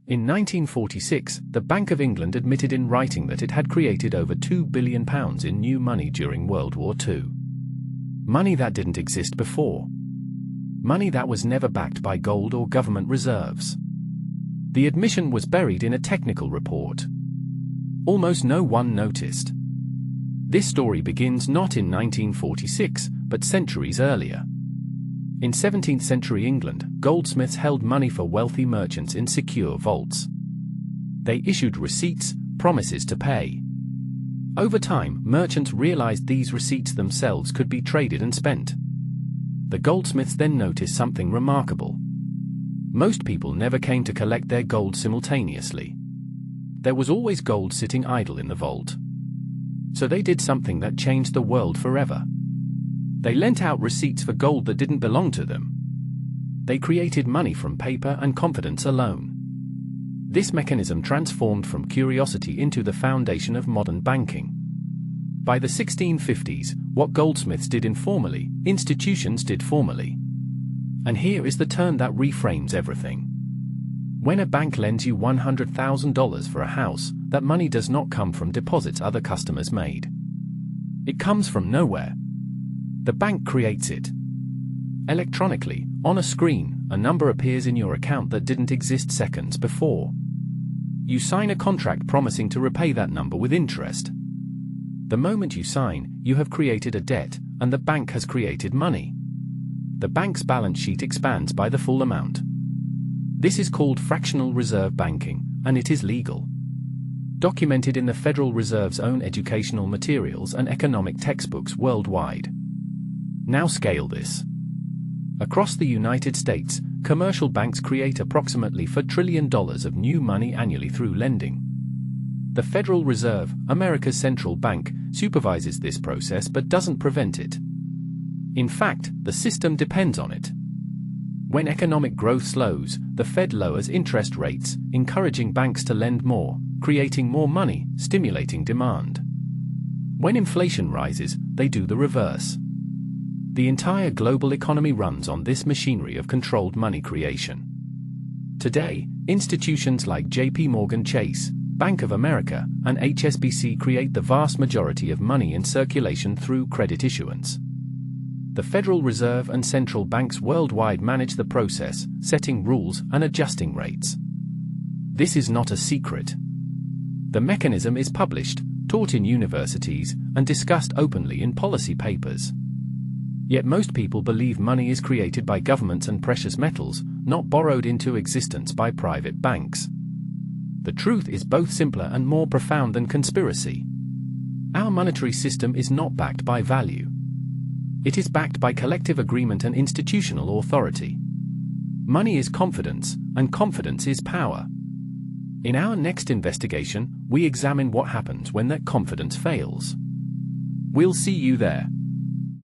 In 1946, the Bank of England admitted in writing that it had created over £2 billion in new money during World War II. Money that didn't exist before. Money that was never backed by gold or government reserves. The admission was buried in a technical report. Almost no one noticed. This story begins not in 1946, but centuries earlier. In 17th century England, goldsmiths held money for wealthy merchants in secure vaults. They issued receipts, promises to pay. Over time, merchants realized these receipts themselves could be traded and spent. The goldsmiths then noticed something remarkable. Most people never came to collect their gold simultaneously. There was always gold sitting idle in the vault. So they did something that changed the world forever. They lent out receipts for gold that didn't belong to them. They created money from paper and confidence alone. This mechanism transformed from curiosity into the foundation of modern banking. By the 1650s, what goldsmiths did informally, institutions did formally. And here is the turn that reframes everything. When a bank lends you $100,000 for a house, that money does not come from deposits other customers made. It comes from nowhere. The bank creates it. Electronically, on a screen, a number appears in your account that didn't exist seconds before. You sign a contract promising to repay that number with interest. The moment you sign, you have created a debt, and the bank has created money. The bank's balance sheet expands by the full amount. This is called fractional reserve banking, and it is legal. Documented in the Federal Reserve's own educational materials and economic textbooks worldwide. Now scale this. Across the United States, commercial banks create approximately $4 trillion of new money annually through lending. The Federal Reserve, America's central bank, supervises this process but doesn't prevent it. In fact, the system depends on it. When economic growth slows, the Fed lowers interest rates, encouraging banks to lend more, creating more money, stimulating demand. When inflation rises, they do the reverse. The entire global economy runs on this machinery of controlled money creation. Today, institutions like JP Morgan Chase, Bank of America, and HSBC create the vast majority of money in circulation through credit issuance. The Federal Reserve and central banks worldwide manage the process, setting rules and adjusting rates. This is not a secret. The mechanism is published, taught in universities, and discussed openly in policy papers. Yet most people believe money is created by governments and precious metals, not borrowed into existence by private banks. The truth is both simpler and more profound than conspiracy. Our monetary system is not backed by value. It is backed by collective agreement and institutional authority. Money is confidence, and confidence is power. In our next investigation, we examine what happens when that confidence fails. We'll see you there.